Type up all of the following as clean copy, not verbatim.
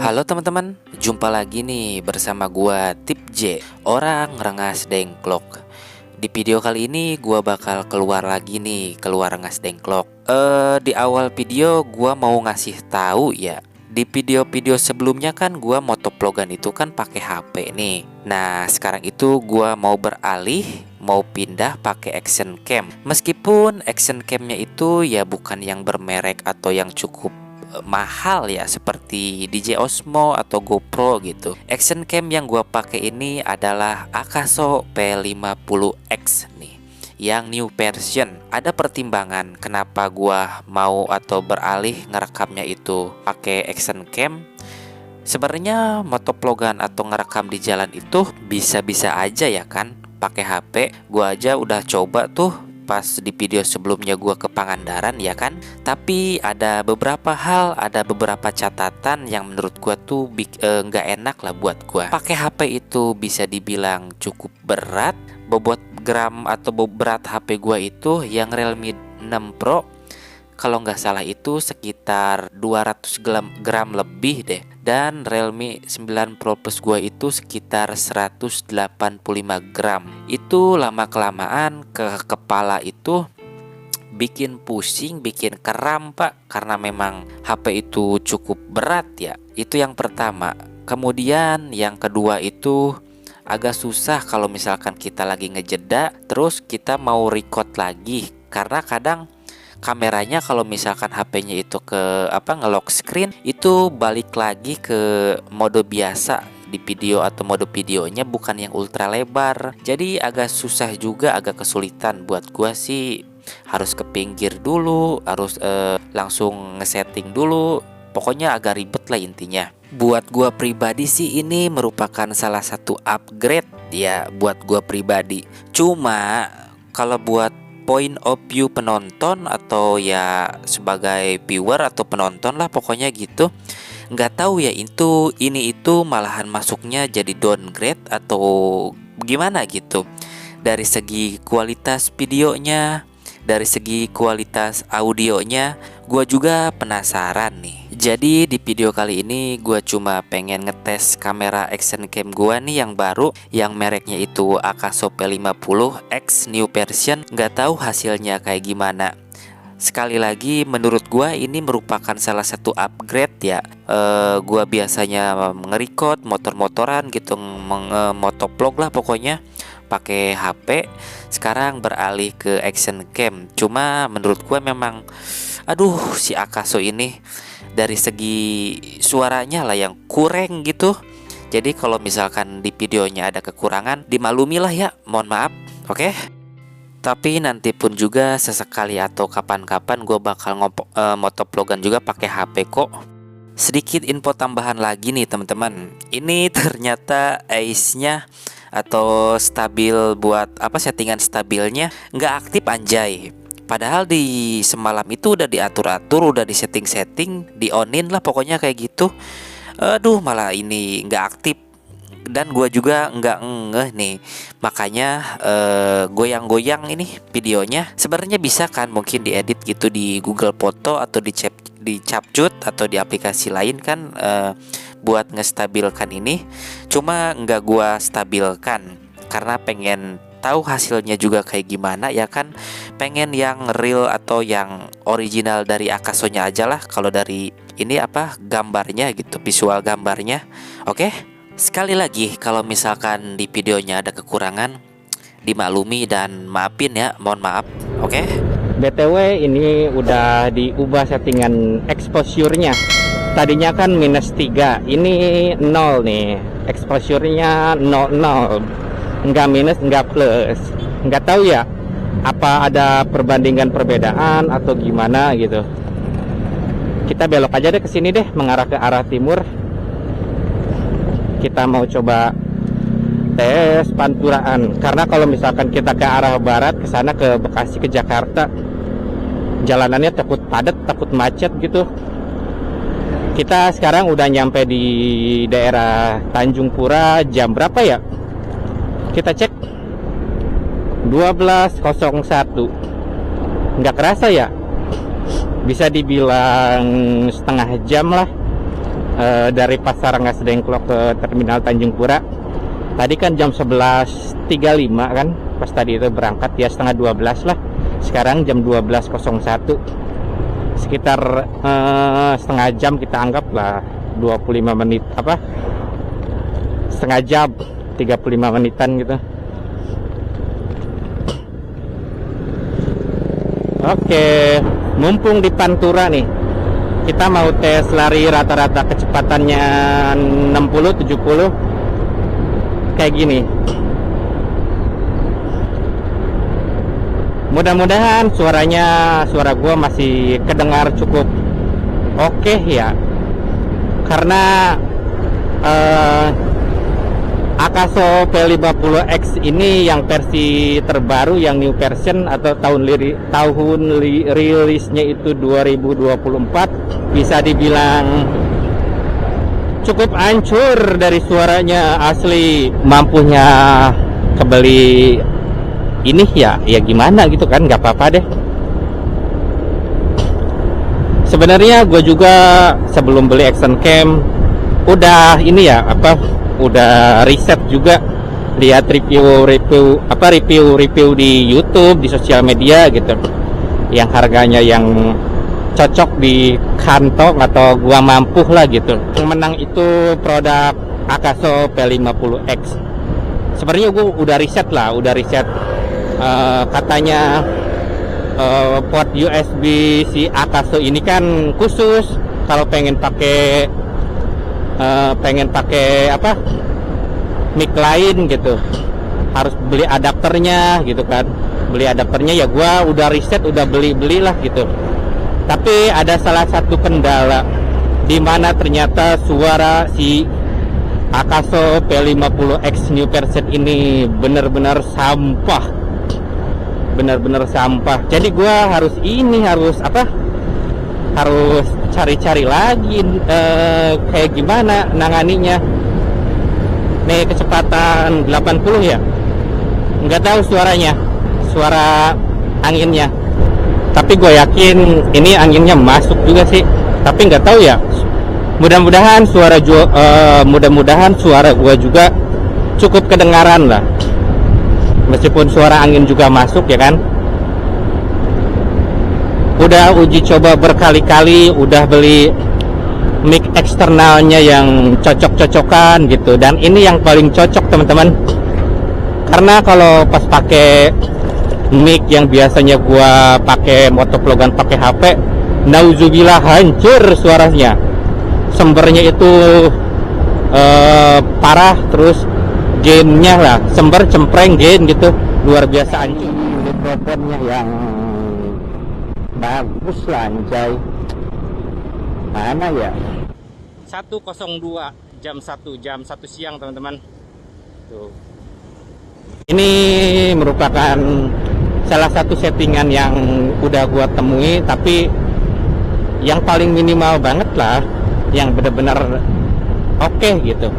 Halo teman-teman, jumpa lagi nih bersama gua Tip J, orang rengas dengklok. Di video kali ini gua bakal keluar lagi nih, keluar rengas dengklok. Di awal video gua mau ngasih tahu ya. Di video-video sebelumnya kan gua motovlogan itu kan pakai HP nih. Nah, sekarang itu gua mau beralih, mau pindah pakai action cam. Meskipun action camnya itu ya bukan yang bermerek atau yang cukup mahal ya, seperti DJ Osmo atau GoPro gitu. Action cam yang gua pakai ini adalah Akaso P50X nih, yang new version. Ada pertimbangan kenapa gua mau atau beralih ngerekamnya itu pakai action cam. Sebenarnya motovlogan atau ngerekam di jalan itu bisa-bisa aja ya kan pakai HP. Gua aja udah coba tuh pas di video sebelumnya gua ke Pangandaran ya kan. Tapi ada beberapa hal, ada beberapa catatan yang menurut gua tuh nggak enak lah buat gua. Pakai HP itu bisa dibilang cukup berat. Bobot gram atau berat HP gua itu yang Realme 6 Pro, kalau nggak salah itu sekitar 200 gram lebih deh. Dan Realme 9 Pro Plus gua itu sekitar 185 gram. Itu lama-kelamaan ke kepala itu bikin pusing, bikin kram pak. Karena memang HP itu cukup berat ya. Itu yang pertama. Kemudian yang kedua itu agak susah kalau misalkan kita lagi ngejeda terus kita mau record lagi. Karena kadang kameranya kalau misalkan HP-nya itu ke nge-lock screen, itu balik lagi ke mode biasa di video atau mode videonya, bukan yang ultra lebar. Jadi agak susah juga, agak kesulitan buat gua sih. Harus ke pinggir dulu, harus langsung ngesetting dulu. Pokoknya agak ribet lah intinya. Buat gua pribadi sih ini merupakan salah satu upgrade ya buat gua pribadi. Cuma kalau buat point of view penonton atau ya sebagai viewer atau penonton lah pokoknya gitu, nggak tahu ya ini itu malahan masuknya jadi downgrade atau gimana gitu. Dari segi kualitas videonya, dari segi kualitas audionya, gua juga penasaran nih. Jadi di video kali ini gua cuma pengen ngetes kamera action cam gua nih yang baru, yang mereknya itu Akaso P50X new version. Nggak tahu hasilnya kayak gimana. Sekali lagi menurut gua ini merupakan salah satu upgrade ya. Gua biasanya nge-record motor-motoran gitu, motovlog lah pokoknya pakai HP. Sekarang beralih ke action cam. Cuma menurut gua memang si Akaso ini dari segi suaranya lah yang kurang gitu. Jadi kalau misalkan di videonya ada kekurangan, dimaklumilah ya, mohon maaf. Oke? Tapi nanti pun juga sesekali atau kapan-kapan gue bakal motovlogan juga pakai HP kok. Sedikit info tambahan lagi nih teman-teman. Ini ternyata ICE-nya atau stabil buat settingan stabilnya nggak aktif anjay. Padahal di semalam itu udah diatur-atur, udah disetting-setting, di-onin lah pokoknya kayak gitu. Malah ini nggak aktif. Dan gue juga nggak ngeh nih. Makanya goyang-goyang ini videonya. Sebenarnya bisa kan mungkin diedit gitu di Google Foto atau di CapCut atau di aplikasi lain kan, buat ngestabilkan ini. Cuma nggak gue stabilkan karena pengen tahu hasilnya juga kayak gimana ya kan. Pengen yang real atau yang original dari Akaso-nya aja lah. Kalau dari ini gambarnya gitu, visual gambarnya. Oke? Sekali lagi kalau misalkan di videonya ada kekurangan, dimaklumi dan maafin ya, mohon maaf. Oke? BTW ini udah diubah settingan exposure-nya. Tadinya kan -3, ini 0 nih. Exposure-nya 00. Enggak minus, enggak plus. Enggak tahu ya apa ada perbandingan perbedaan atau gimana gitu. Kita belok aja deh ke sini deh, mengarah ke arah timur. Kita mau coba tes Panturaan. Karena kalau misalkan kita ke arah barat, ke sana ke Bekasi, ke Jakarta, jalanannya takut padat, takut macet gitu. Kita sekarang udah nyampe di daerah Tanjung Pura. Jam berapa ya? Kita cek 12.01. Nggak kerasa ya, bisa dibilang setengah jam lah dari Pasar Rengas Dengklok ke Terminal Tanjung Pura. Tadi kan jam 11.35 kan, pas tadi itu berangkat ya setengah 12 lah. Sekarang jam 12.01, sekitar setengah jam kita anggap lah, 25 menit apa, setengah jam 35 menitan gitu. Oke, mumpung di Pantura nih, kita mau tes lari rata-rata kecepatannya 60-70 kayak gini. Mudah-mudahan suara gua masih kedengar cukup oke ya, karena Akaso P50X ini yang versi terbaru, yang new version atau tahun rilisnya itu 2024, bisa dibilang cukup hancur dari suaranya. Asli mampunya kebeli ini ya gimana gitu kan, nggak apa-apa deh. Sebenarnya gue juga sebelum beli action cam udah ini ya udah riset juga, lihat review di YouTube, di sosial media gitu, yang harganya yang cocok di kantong atau gua mampu lah gitu. Yang menang itu produk Akaso P50X. Sebenarnya gua udah riset katanya port USB si Akaso ini kan khusus kalau pengen pakai mic lain gitu, harus beli adapternya gitu kan. Beli adapternya ya gua udah riset, udah belilah gitu. Tapi ada salah satu kendala, di mana ternyata suara si Akaso P50X new version ini benar-benar sampah. Jadi gua harus cari-cari lagi kayak gimana nanganinya. Nih kecepatan 80 ya, nggak tahu suara anginnya, tapi gue yakin ini anginnya masuk juga sih, tapi nggak tahu ya. Mudah-mudahan suara gue juga cukup kedengaran lah, meskipun suara angin juga masuk ya kan. Udah uji coba berkali-kali, udah beli mic eksternalnya yang cocok-cocokan gitu, dan ini yang paling cocok teman-teman. Karena kalau pas pakai mic yang biasanya gua pakai motovlogan pakai HP, nauzubillah hancur suaranya, sembernya itu parah, terus gainnya lah sember cempreng gain gitu, luar biasa hancur. Mikrofonnya yang bagus lah anjay. Mana ya? 1:02 jam 1 siang teman-teman. Tuh. Ini merupakan salah satu settingan yang udah gua temui, tapi yang paling minimal banget lah, yang benar-benar oke gitu.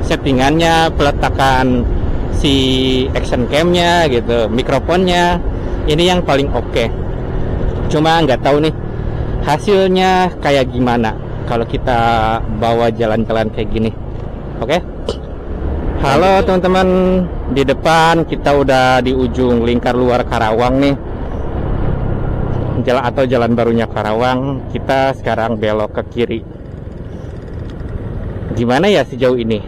Settingannya, peletakan si action cam-nya gitu, mikrofonnya, ini yang paling oke. Cuma nggak tahu nih hasilnya kayak gimana kalau kita bawa jalan-jalan kayak gini. Oke? Halo teman-teman, di depan kita udah di ujung lingkar luar Karawang nih, jalan barunya Karawang. Kita sekarang belok ke kiri. Gimana ya sejauh ini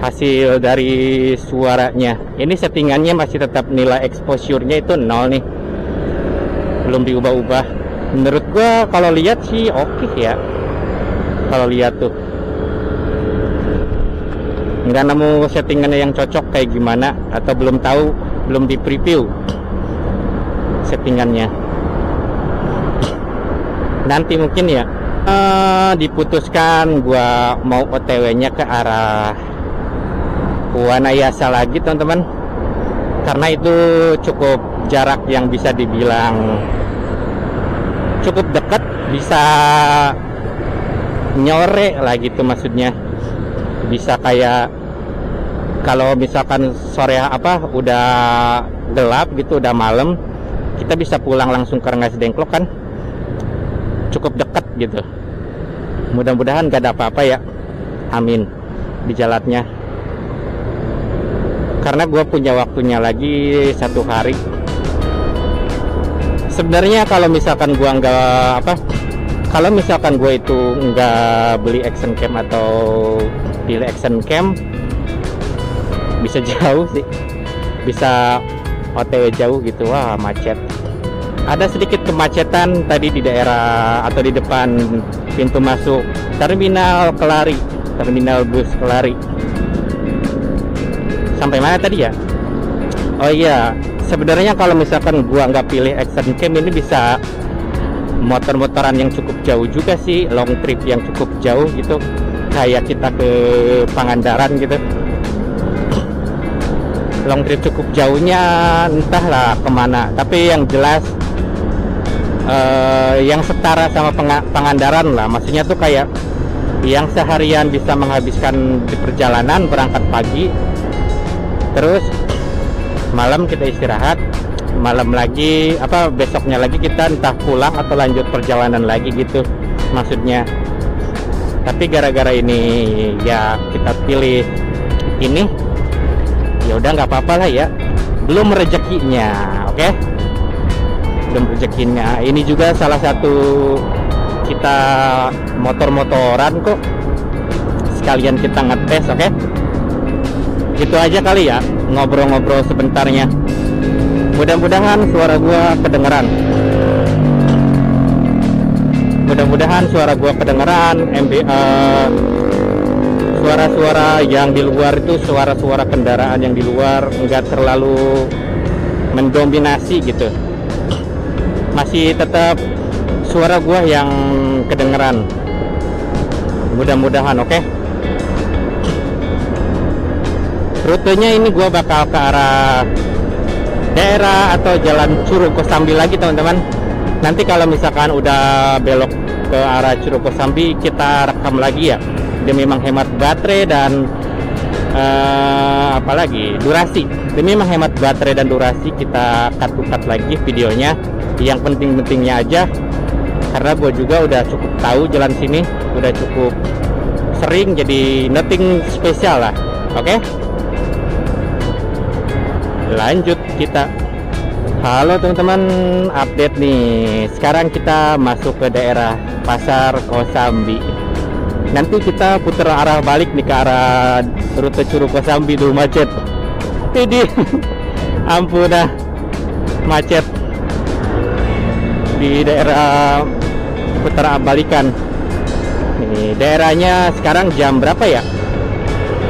hasil dari suaranya? Ini settingannya masih tetap nilai exposure-nya itu 0 nih, belum diubah-ubah. Menurut gua kalau lihat sih oke ya. Kalau lihat tuh nggak nemu settingannya yang cocok kayak gimana, atau belum tahu, belum di preview settingannya. Nanti mungkin ya diputuskan gua mau OTW-nya ke arah Wanayasa lagi teman-teman, karena itu cukup jarak yang bisa dibilang cukup dekat, bisa nyore lah gitu maksudnya. Bisa kayak kalau misalkan sore udah gelap gitu, udah malam, kita bisa pulang langsung ke Rengas Dengklok kan, cukup dekat gitu. Mudah-mudahan gak ada apa-apa ya, amin, di jalannya. Karena gue punya waktunya lagi 1 hari. Sebenarnya kalau misalkan gue kalau misalkan gue itu nggak beli action cam atau pilih action cam, bisa jauh sih, bisa OTW jauh gitu. Wah, macet. Ada sedikit kemacetan tadi di daerah atau di depan pintu masuk terminal Kelari, terminal bus Kelari. Sampai mana tadi ya? Oh iya, sebenarnya kalau misalkan gua nggak pilih action cam ini bisa motor-motoran yang cukup jauh juga sih, long trip yang cukup jauh gitu, kayak kita ke Pangandaran gitu. Long trip cukup jauhnya entahlah kemana, tapi yang jelas yang setara sama Pangandaran lah, maksudnya tuh kayak yang seharian bisa menghabiskan di perjalanan, berangkat pagi terus malam kita istirahat, malam lagi besoknya lagi kita entah pulang atau lanjut perjalanan lagi gitu maksudnya. Tapi gara-gara ini ya kita pilih ini, ya udah nggak apa-apa lah ya, belum rezekinya. Oke, belum rezekinya. Ini juga salah satu kita motor-motoran kok, sekalian kita ngetes. Oke, gitu aja kali ya, ngobrol-ngobrol sebentarnya. Mudah-mudahan suara gua kedengeran. Mudah-mudahan suara gua kedengeran. Suara-suara yang di luar itu, suara-suara kendaraan yang di luar enggak terlalu mendominasi gitu. Masih tetap suara gua yang kedengeran. Mudah-mudahan, oke? Rutenya ini gua bakal ke arah daerah atau jalan Curug Kosambi lagi teman-teman. Nanti kalau misalkan udah belok ke arah Curug Kosambi kita rekam lagi ya, demi menghemat baterai dan apalagi durasi. Demi menghemat baterai dan durasi kita cut lagi videonya, yang penting-pentingnya aja, karena gue juga udah cukup tahu jalan sini, udah cukup sering, jadi nothing spesial lah. Oke, lanjut kita. Halo teman-teman, update nih. Sekarang kita masuk ke daerah Pasar Kosambi. Nanti kita putar arah balik nih ke arah rute Curug Kosambi dulu, macet. Ini ampun dah, macet di daerah putar balikan. Ini daerahnya sekarang jam berapa ya?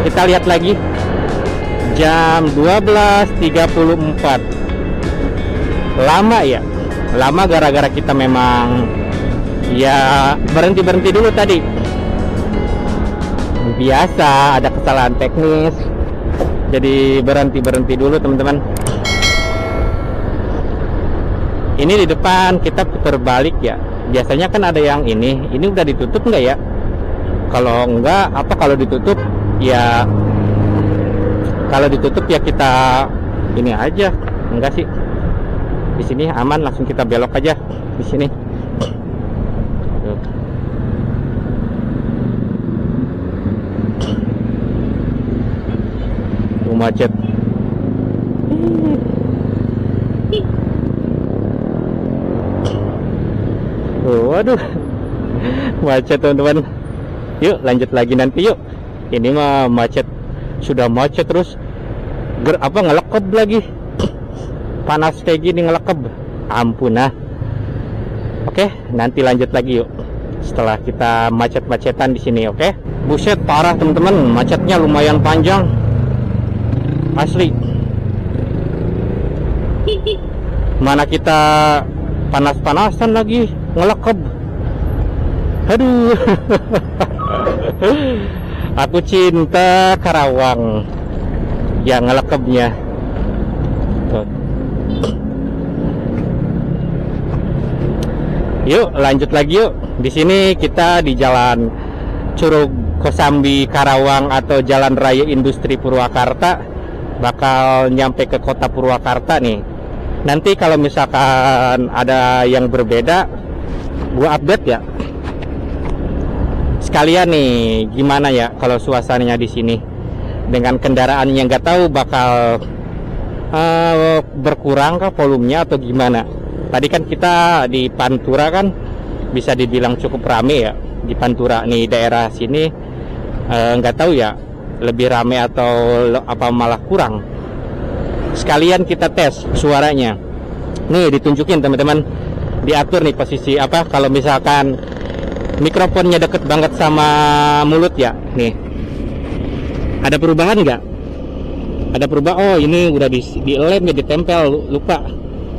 Kita lihat lagi. Jam 12.34. Lama ya, lama gara-gara kita memang ya berhenti dulu tadi. Biasa ada kesalahan teknis, jadi berhenti dulu teman-teman. Ini di depan kita putar balik ya. Biasanya kan ada yang ini udah ditutup nggak ya? Kalau enggak, kalau ditutup ya, kita ini aja. Enggak sih, di sini aman, langsung kita belok aja di sini. Macet. Waduh, macet teman-teman. Yuk lanjut lagi nanti yuk. Ini mah macet, sudah macet terus ngelekep lagi. Panas kayak gini ngelekep, ampun nah. Oke, nanti lanjut lagi yuk setelah kita macet-macetan di sini. Oke, buset parah teman-teman, macetnya lumayan panjang asli. Mana kita panas-panasan lagi ngelekep. Aduh. Aku cinta Karawang yang ngelekepnya. Yuk lanjut lagi yuk. Di sini kita di jalan Curug Kosambi Karawang atau Jalan Raya Industri Purwakarta. Bakal nyampe ke kota Purwakarta nih. Nanti kalau misalkan ada yang berbeda, gua update ya. sekalian nih, gimana ya kalau suasananya di sini dengan kendaraan yang nggak tahu bakal berkurang kah volumenya atau gimana. Tadi kan kita di Pantura kan bisa dibilang cukup rame ya di Pantura nih, daerah sini nggak tahu ya lebih rame atau apa malah kurang. Sekalian kita tes suaranya nih, ditunjukin teman-teman, diatur nih posisi apa kalau misalkan mikrofonnya deket banget sama mulut ya. Nih, ada perubahan nggak? Ada perubahan. Oh, ini udah dilem ya, ditempel, lupa.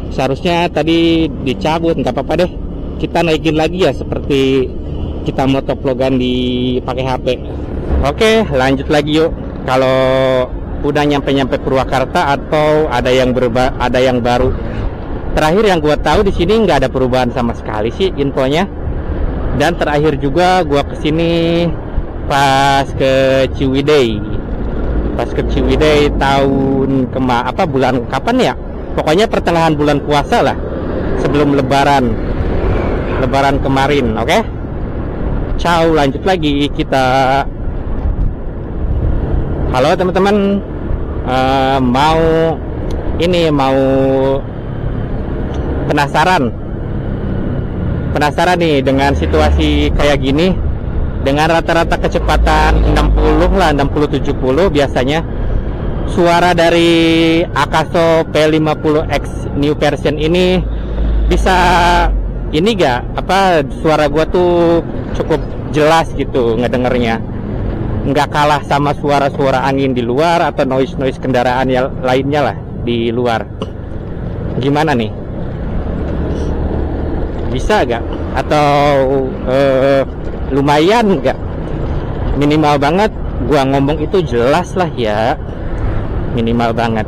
Seharusnya tadi dicabut, nggak apa-apa deh. Kita naikin lagi ya, seperti kita motovlogan pakai HP. Oke, lanjut lagi yuk. Kalau udah nyampe Purwakarta atau ada yang baru. Terakhir yang gua tahu di sini nggak ada perubahan sama sekali sih infonya. Dan terakhir juga gua kesini pas ke Ciwidey. Pas ke Ciwidey tahun bulan kapan ya? Pokoknya pertengahan bulan puasa lah, sebelum Lebaran kemarin. Oke? Ciao, lanjut lagi kita. Halo teman-teman, mau penasaran nih dengan situasi kayak gini, dengan rata-rata kecepatan 60-70 biasanya. Suara dari Akaso P50X new version ini bisa ini suara gua tuh cukup jelas gitu ngedengernya, nggak kalah sama suara-suara angin di luar atau noise kendaraan yang lainnya lah di luar. Gimana nih, bisa gak? Atau lumayan gak? Minimal banget gua ngomong itu jelas lah ya, minimal banget.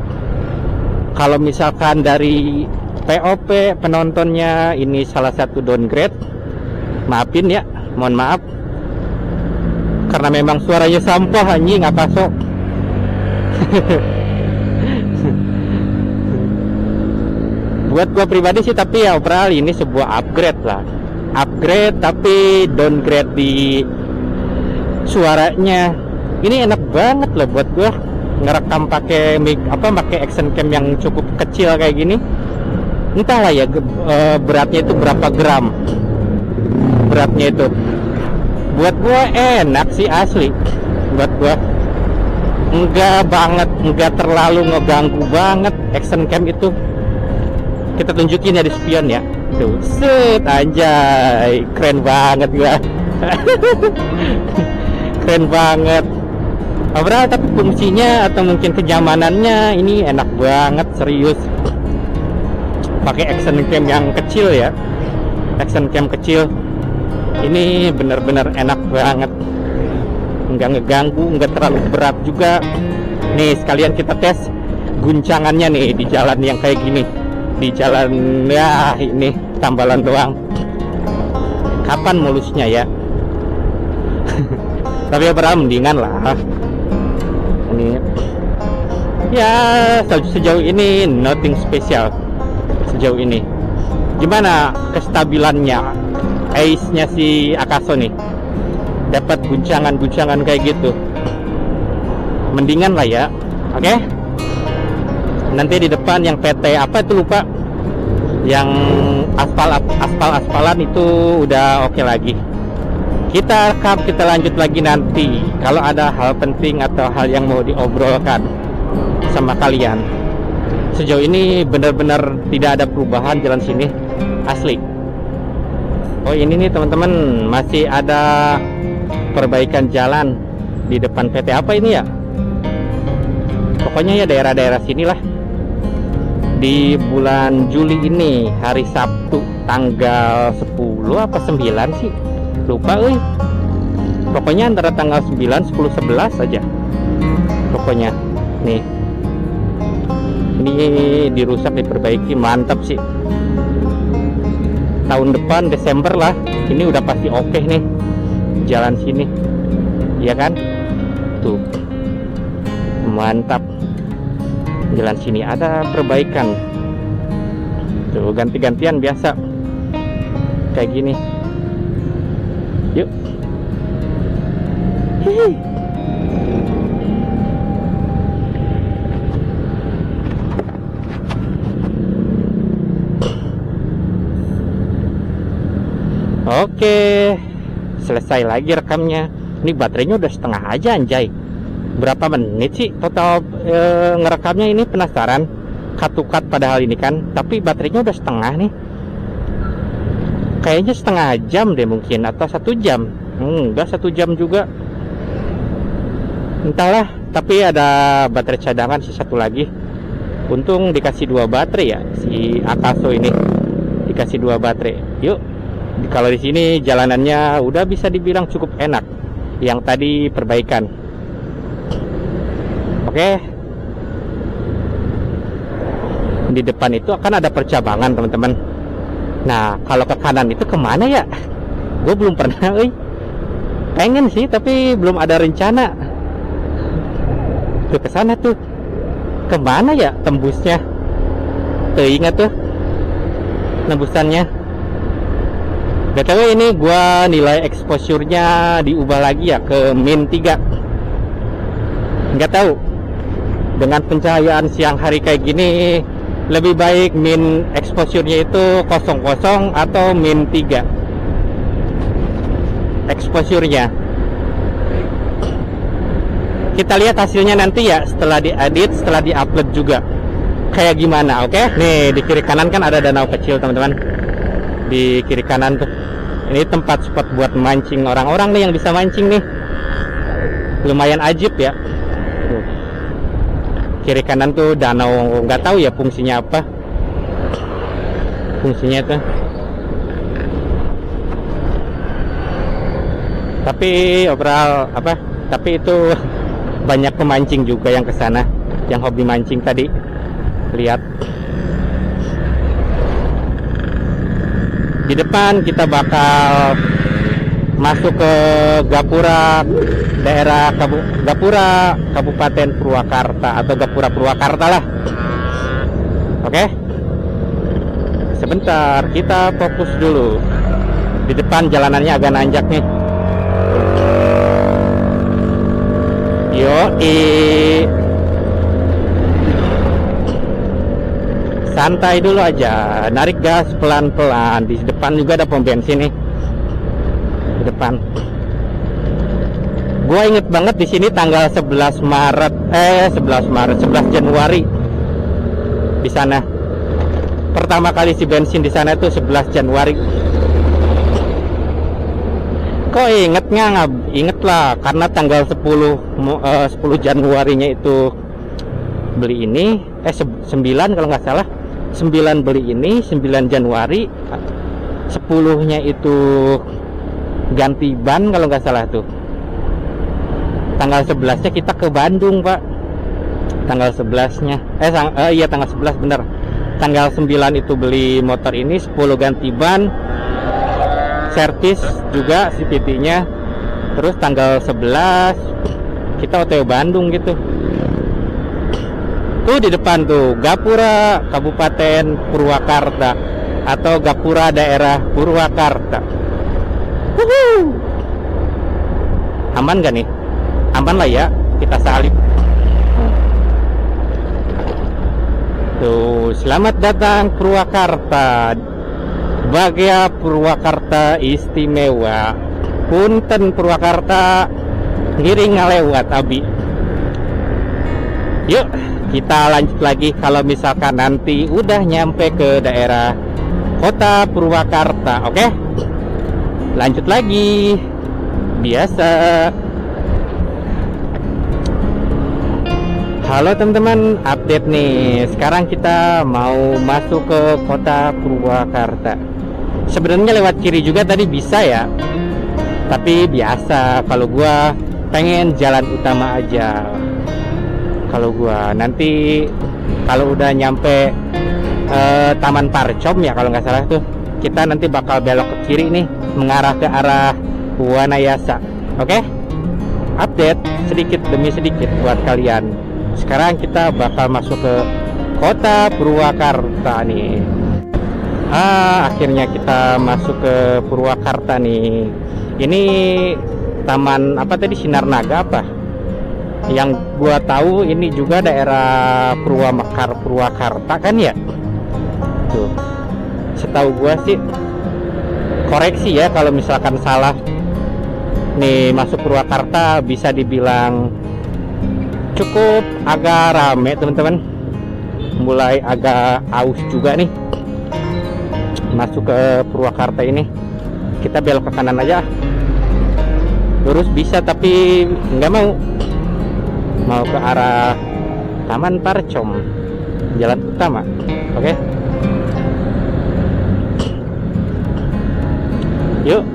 Kalau misalkan dari POP penontonnya ini salah satu downgrade, maafin ya, mohon maaf, karena memang suaranya sampah anjing Akaso. Buat gua pribadi sih, tapi ya overall ini sebuah upgrade lah. Upgrade tapi downgrade di suaranya. Ini enak banget lah buat gua ngerekam pakai action cam yang cukup kecil kayak gini. Entahlah ya beratnya itu berapa gram. Beratnya itu. Buat gua enak sih asli. Buat gua enggak terlalu ngeganggu banget action cam itu. Kita tunjukin ya di spion ya. Tuh, set, anjay, keren banget gua. Keren banget. Overall tapi fungsinya atau mungkin kenyamanannya ini enak banget, serius. Pakai action cam yang kecil ya. Action cam kecil. Ini bener-bener enak banget. Enggak ngeganggu, enggak terlalu berat juga. Nih, sekalian kita tes guncangannya nih di jalan yang kayak gini. Di jalan ya ini tambalan doang. Kapan mulusnya ya? Tapi ya mendingan lah. Ini ya sejauh ini nothing special. Sejauh ini gimana kestabilannya, ace-nya si Akaso nih? Dapat guncangan kayak gitu, mendingan lah ya. Oke? Nanti di depan yang PT apa itu lupa, yang aspalan itu udah oke lagi. Kita rekam, kita lanjut lagi nanti kalau ada hal penting atau hal yang mau diobrolkan sama kalian. Sejauh ini benar-benar tidak ada perubahan jalan sini, asli. Oh ini nih teman-teman, masih ada perbaikan jalan di depan PT apa ini ya? Pokoknya ya daerah-daerah sinilah. Di bulan Juli ini, hari Sabtu tanggal 10 apa 9 sih? Lupa euy. Pokoknya antara tanggal 9, 10, 11 aja. Pokoknya nih. Ini dirusak, diperbaiki, mantap sih. Tahun depan Desember lah, ini udah pasti oke nih jalan sini, ya kan? Tuh, mantap. Jalan sini ada perbaikan. Tuh, ganti-gantian biasa kayak gini. Yuk, Hihi. Oke, selesai lagi rekamnya. Ini baterainya udah setengah aja anjay. Berapa menit sih total ngerekamnya ini, penasaran. Cut padahal ini kan, tapi baterainya udah setengah nih. Kayaknya setengah jam deh mungkin, atau 1 jam. Enggak, 1 jam juga. Entahlah, tapi ada baterai cadangan sih satu lagi. Untung dikasih 2 baterai ya, si Akaso ini. Dikasih 2 baterai. Yuk. Kalau di sini jalanannya udah bisa dibilang cukup enak. Yang tadi perbaikan. Oke. Di depan itu akan ada percabangan, teman-teman. Nah, kalau ke kanan itu kemana ya? Gue belum pernah, pengen sih, tapi belum ada rencana. Tuh ke sana tuh. Kemana ya tembusnya? Tuh ingat tuh nembusannya. BTW ini gua nilai exposure-nya diubah lagi ya ke min 3. Nggak tahu. Dengan pencahayaan siang hari kayak gini, lebih baik min exposure-nya itu 00 atau min 3 exposure-nya. Kita lihat hasilnya nanti ya, setelah diedit, setelah diupload juga kayak gimana. Oke? Nih di kiri kanan kan ada danau kecil, teman-teman. Di kiri kanan tuh, ini tempat spot buat mancing orang-orang nih yang bisa mancing nih. Lumayan ajib ya. Tuh. Kiri kanan tuh danau, nggak tahu ya fungsinya apa. Fungsinya tuh. Tapi overall apa? Tapi itu banyak pemancing juga yang kesana, yang hobi mancing tadi. Lihat. Di depan kita bakal masuk ke Gapura, daerah Gapura, Kabupaten Purwakarta atau Gapura Purwakarta lah. Oke. Sebentar, kita fokus dulu. Di depan jalanannya agak nanjak nih. Yoi. Santai dulu aja, narik gas pelan-pelan. Di depan juga ada pom bensin nih. Di depan. Gua inget banget di sini tanggal 11 Januari. Di sana. Pertama kali si bensin di sana itu 11 Januari. Kok ingetnya? Inget lah, karena tanggal 10 Januarinya itu beli ini, 9 kalau nggak salah. 9 beli ini, 9 Januari, 10-nya itu ganti ban kalau nggak salah tuh. Tanggal 11-nya kita ke Bandung, Pak. Tanggal 11-nya. Iya tanggal 11 bener. Tanggal 9 itu beli motor ini, 10 ganti ban, servis juga CVT-nya. Terus tanggal 11 kita OTW Bandung gitu. Tuh di depan tuh Gapura Kabupaten Purwakarta atau Gapura daerah Purwakarta. Aman gak nih? Aman lah ya, kita salib. Tuh, selamat datang Purwakarta. Bagia Purwakarta istimewa. Punten Purwakarta ngiring ngalewat abi. Yuk kita lanjut lagi. Kalau misalkan nanti udah nyampe ke daerah kota Purwakarta. Oke? Lanjut lagi. Biasa. Halo teman-teman, update nih. Sekarang kita mau masuk ke kota Purwakarta. Sebenarnya lewat kiri juga tadi bisa ya. Tapi biasa, kalau gua pengen jalan utama aja. Kalau gua nanti kalau udah nyampe Taman Parcom ya kalau nggak salah tuh, kita nanti bakal belok ke kiri nih, mengarah ke arah Wanayasa. Oke? Update sedikit demi sedikit buat kalian. Sekarang kita bakal masuk ke kota Purwakarta nih. Akhirnya kita masuk ke Purwakarta nih. Ini Taman apa tadi, Sinar Naga apa? Yang gua tahu ini juga daerah Purwakarta kan ya? Tuh. Setahu gua sih, koreksi ya kalau misalkan salah. Nih masuk Purwakarta bisa dibilang cukup agak rame teman-teman. Mulai agak aus juga nih masuk ke Purwakarta ini. Kita belok ke kanan aja. Lurus bisa tapi nggak mau ke arah Taman Parcom, jalan utama. Oke. Yuk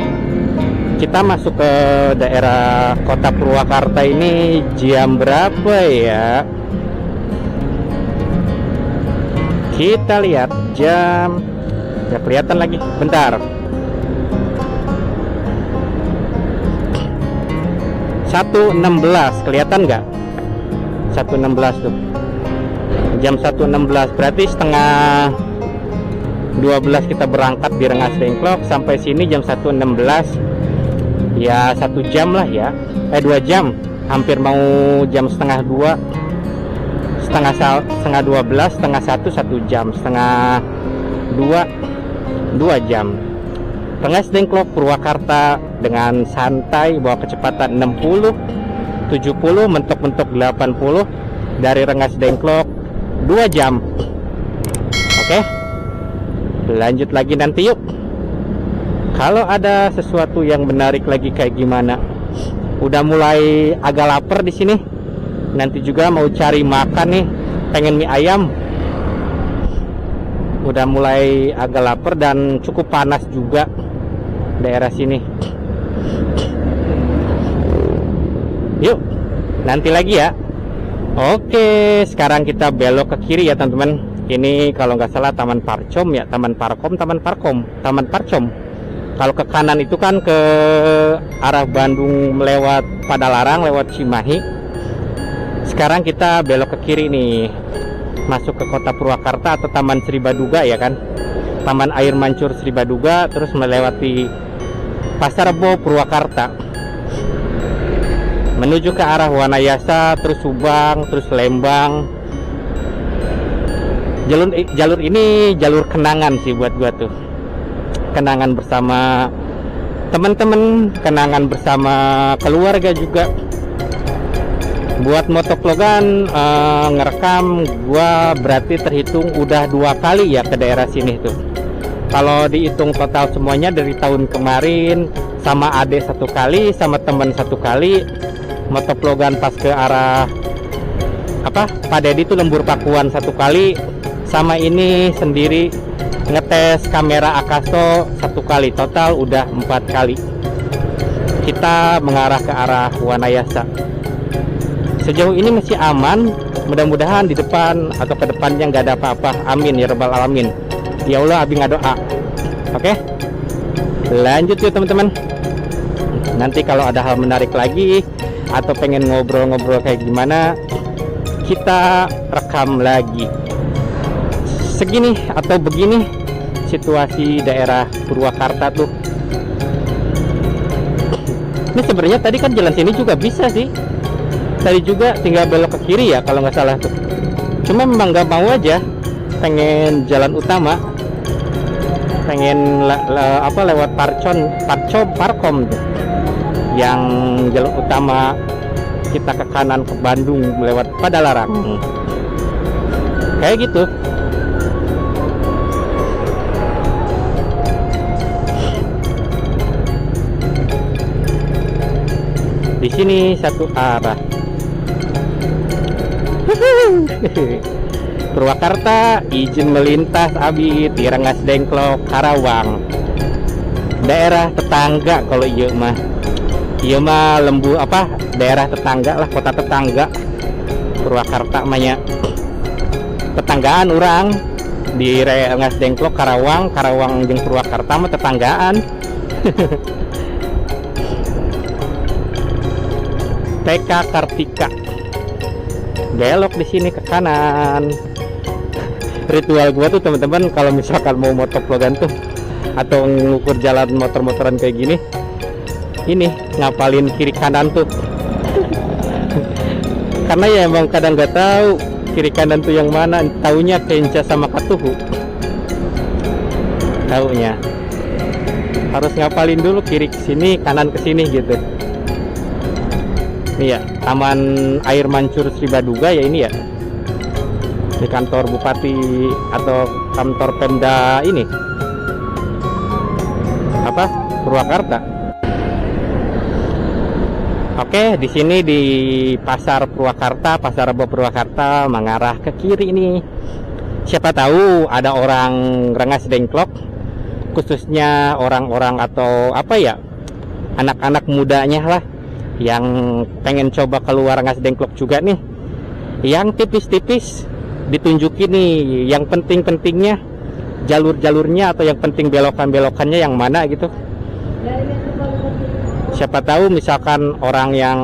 kita masuk ke daerah kota Purwakarta ini. Jam berapa ya? Kita lihat jam. Nggak kelihatan lagi, bentar. 1.16 kelihatan nggak? 1.16 tuh. Jam 1.16 berarti setengah 12 kita berangkat di Rengas Dengklok, sampai sini jam 1.16. Ya 1 jam lah ya. 2 jam. Hampir mau jam setengah 2. Setengah 12, setengah 1 jam, setengah 2 jam. Rengas Dengklok Purwakarta dengan santai bawa kecepatan 60, 70, mentok-mentok 80 dari Rengas Dengklok 2 jam. Oke. Lanjut lagi nanti yuk. Kalau ada sesuatu yang menarik lagi kayak gimana. Udah mulai agak lapar di sini. Nanti juga mau cari makan nih, pengen mie ayam. Udah mulai agak lapar dan cukup panas juga daerah sini. Yuk, nanti lagi ya. Oke, sekarang kita belok ke kiri ya teman-teman. Ini kalau nggak salah Taman Parcom ya, Taman Parcom. Kalau ke kanan itu kan ke arah Bandung lewat Padalarang, lewat Cimahi. Sekarang kita belok ke kiri nih, masuk ke kota Purwakarta atau Taman Sri Baduga ya kan. Taman Air Mancur Sri Baduga, terus melewati Pasar Rebo Purwakarta, menuju ke arah Wanayasa, terus Subang, terus Lembang. Jalur ini jalur kenangan sih buat gua tuh. Kenangan bersama teman-teman, kenangan bersama keluarga juga. Buat motovlogan ngerekam gua berarti terhitung udah 2 kali ya ke daerah sini tuh. Kalau dihitung total semuanya dari tahun kemarin, sama adek 1 kali, sama temen 1 kali. Motovlogan pas ke arah Pak Dedi tuh Lembur Pakuan 1 kali, sama ini sendiri ngetes kamera Akaso 1 kali. Total udah 4 kali kita mengarah ke arah Wanayasa. Sejauh ini masih aman, mudah-mudahan di depan atau ke depannya nggak ada apa-apa. Amin ya rabbal alamin. Ya Allah, abi ngadoa. Oke, lanjut yuk teman-teman. Nanti kalau ada hal menarik lagi atau pengen ngobrol-ngobrol kayak gimana, kita rekam lagi. Segini atau begini situasi daerah Purwakarta tuh. Ini sebenarnya tadi kan jalan sini juga bisa sih. Tadi juga tinggal belok ke kiri ya kalau nggak salah tuh. Cuma memang nggak mau aja, pengen jalan utama, pengen lewat Parcom tuh. Yang jalur utama kita ke kanan ke Bandung lewat Padalarang. Kayak gitu. Di sini satu arah. Purwakarta izin melintas abi di Rengas Dengklok Karawang. Daerah tetangga kalau iya mah lembu daerah tetangga lah, kota tetangga Purwakarta mahnya. Tetanggaan orang di Rengas Dengklok Karawang jeung Purwakarta mah tetanggaan. TK Kartika. Belok di sini ke kanan. Ritual gua tuh teman-teman kalau misalkan mau motovlogan tuh atau ngukur jalan motor-motoran kayak gini, ini ngapalin kiri kanan tuh. Karena ya emang kadang nggak tahu kiri kanan tuh yang mana, taunya kenca sama katuhu. Taunya harus ngapalin dulu kiri ke sini, kanan ke sini gitu. Ini ya, Taman Air Mancur Sri Baduga ya ini ya. Di kantor bupati atau kantor Pemda ini. Apa? Purwakarta. Oke, di sini di Pasar Purwakarta, Pasar Rebo Purwakarta mengarah ke kiri ini. Siapa tahu ada orang Rengas Dengklok, khususnya orang-orang atau apa ya, anak-anak mudanya lah yang pengen coba keluar Rengas Dengklok juga nih. Yang tipis-tipis ditunjukin nih, yang penting-pentingnya jalur-jalurnya atau yang penting belokan-belokannya yang mana gitu. Siapa tahu misalkan orang yang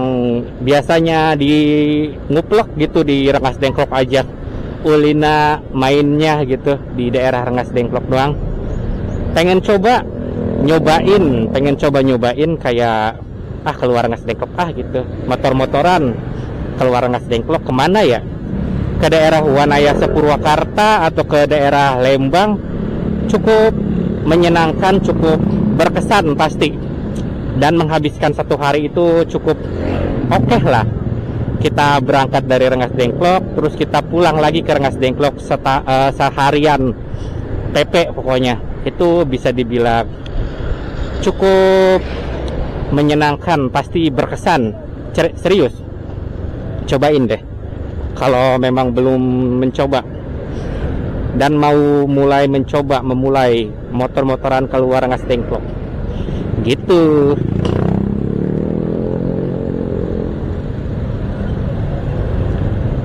biasanya di nguplek gitu di Rengas Dengklok aja, ulina mainnya gitu di daerah Rengas Dengklok doang, pengen coba nyobain kayak keluar Rengas Dengklok gitu, motor-motoran keluar Rengas Dengklok kemana ya, ke daerah Wanayasa Purwakarta atau ke daerah Lembang. Cukup menyenangkan, cukup berkesan pasti, dan menghabiskan satu hari itu cukup oke lah. Kita berangkat dari Rengas Dengklok, terus kita pulang lagi ke Rengas Dengklok seharian PP pokoknya. Itu bisa dibilang cukup menyenangkan, pasti berkesan. Serius, cobain deh kalau memang belum mencoba dan mau memulai motor-motoran keluar Rengas Dengklok gitu.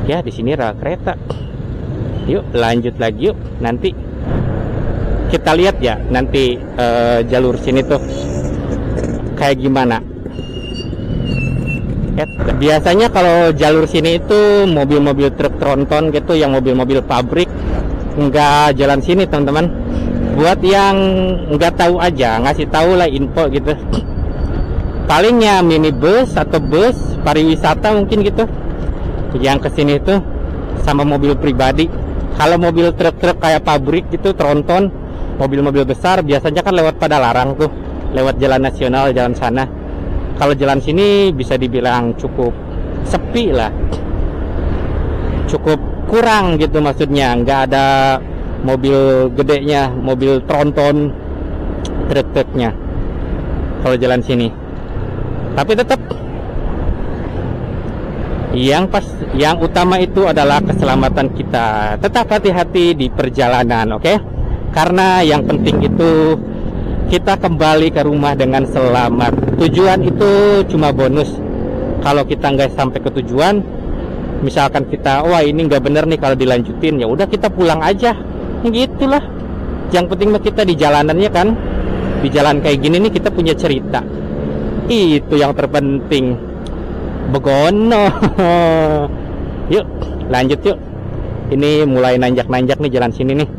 Ya, di sini rel kereta. Yuk lanjut lagi yuk. Nanti kita lihat ya nanti jalur sini tuh kayak gimana. Biasanya kalau jalur sini itu mobil-mobil truk tronton gitu, yang mobil-mobil pabrik nggak jalan sini teman-teman. Buat yang nggak tahu aja, ngasih tahu lah info gitu. Palingnya minibus atau bus pariwisata mungkin gitu yang kesini tuh sama mobil pribadi. Kalau mobil truk-truk kayak pabrik gitu, tronton, mobil-mobil besar biasanya kan lewat pada larang tuh, lewat jalan nasional, jalan sana. Kalau jalan sini bisa dibilang cukup sepi lah, cukup kurang gitu, maksudnya nggak ada mobil gedenya, mobil tronton, truk-truknya kalau jalan sini. Tapi tetap yang utama itu adalah keselamatan kita. Tetap hati-hati di perjalanan, oke? Karena yang penting itu kita kembali ke rumah dengan selamat. Tujuan itu cuma bonus. Kalau kita nggak sampai ke tujuan, misalkan kita, wah ini nggak bener nih kalau dilanjutin, ya udah kita pulang aja. Gitulah. Yang penting mah kita di jalanannya kan, di jalan kayak gini nih kita punya cerita. Itu yang terpenting. Begono. Yuk lanjut yuk. Ini mulai nanjak-nanjak nih jalan sini nih.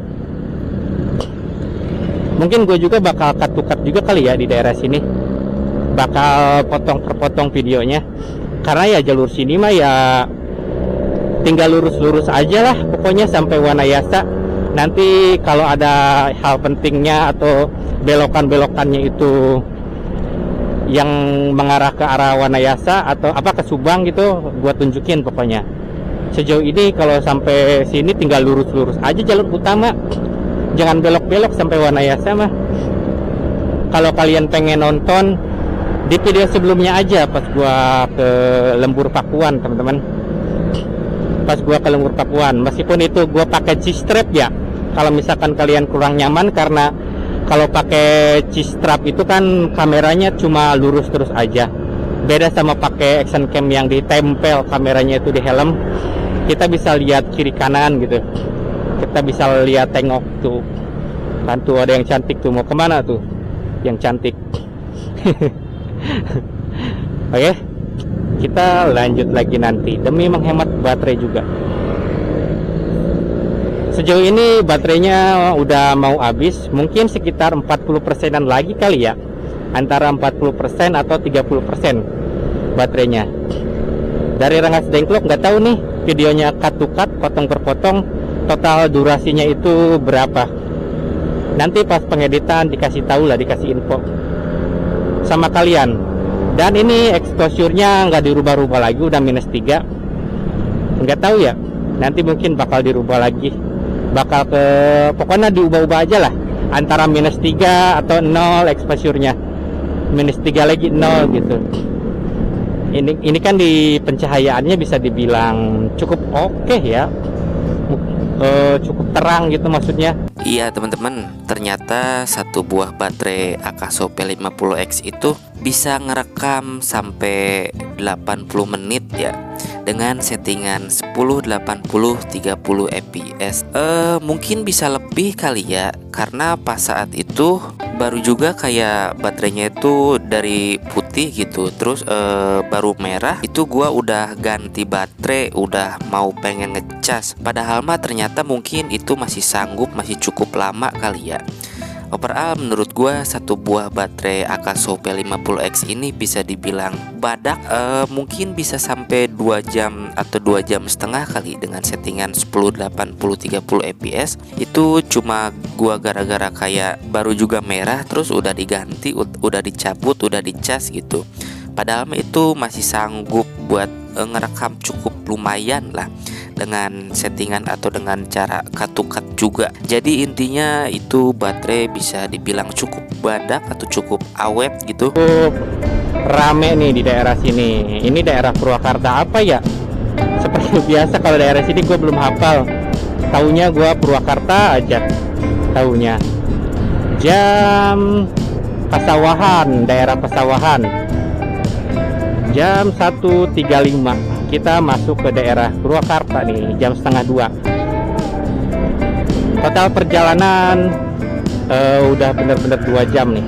Mungkin gue juga bakal cut juga kali ya di daerah sini. Bakal potong per potong videonya. Karena ya jalur sini mah ya tinggal lurus-lurus aja lah pokoknya sampai Wanayasa. Nanti kalau ada hal pentingnya atau belokan-belokannya itu yang mengarah ke arah Wanayasa atau apa ke Subang gitu, gua tunjukin pokoknya. Sejauh ini kalau sampai sini tinggal lurus-lurus aja jalur utama. Jangan belok-belok sampai Wanayasa mah. Kalau kalian pengen nonton di video sebelumnya aja pas gua ke Lembur Pakuan, teman-teman. Pas gua ke Lembur Pakuan, meskipun itu gua pakai G-strap ya. Kalau misalkan kalian kurang nyaman, karena kalau pakai G-strap itu kan kameranya cuma lurus terus aja. Beda sama pakai action cam yang ditempel kameranya itu di helm. Kita bisa lihat kiri kanan gitu. Kita bisa lihat tengok tuh. Kan tuh ada yang cantik tuh, mau kemana tuh? Yang cantik. Oke. Kita lanjut lagi nanti demi menghemat baterai juga. Sejauh ini baterainya udah mau habis, mungkin sekitar 40%-an lagi kali ya. antara 40% atau 30% baterainya. Dari Rengas Dengklok nggak tahu nih videonya cut to cut, potong per potong, total durasinya itu berapa. Nanti pas pengeditan dikasih tahu lah, dikasih info sama kalian. Dan ini exposure-nya nggak dirubah-rubah lagi, udah -3. Nggak tahu ya, nanti mungkin bakal dirubah lagi, bakal ke pokoknya diubah-ubah aja lah, antara -3 atau 0 exposure-nya, -3 lagi 0 gitu. Ini kan di pencahayaannya bisa dibilang cukup oke ya, cukup terang gitu maksudnya. Iya teman-teman, ternyata satu buah baterai Akaso P50X itu bisa ngerekam sampai 80 menit ya, dengan settingan 10, 80, 30 fps. Mungkin bisa lebih kali ya, karena pas saat itu baru juga kayak baterainya itu dari putih gitu, terus baru merah itu gua udah ganti baterai, udah mau pengen ngecas. Padahal mah ternyata mungkin itu masih sanggup, masih cukup lama kali ya. Overall menurut gua satu buah baterai Akaso P50X ini bisa dibilang badak, mungkin bisa sampai 2 jam atau 2 jam setengah kali dengan settingan 10, 80, 30 fps. Itu cuma gua gara-gara kayak baru juga merah terus udah diganti, udah dicabut, udah dicas gitu. Padahal itu masih sanggup buat ngerekam cukup lumayan lah dengan settingan atau dengan cara cut to cut juga. Jadi intinya itu baterai bisa dibilang cukup badak atau cukup awet gitu. Cukup rame nih di daerah sini. Ini daerah Purwakarta apa ya? Seperti biasa kalau daerah sini gue belum hafal. Taunya gue Purwakarta aja. Taunya jam Pasawahan, daerah Pasawahan. Jam 1.35 kita masuk ke daerah Purwakarta nih, jam setengah 2. Total perjalanan udah bener-bener 2 jam nih.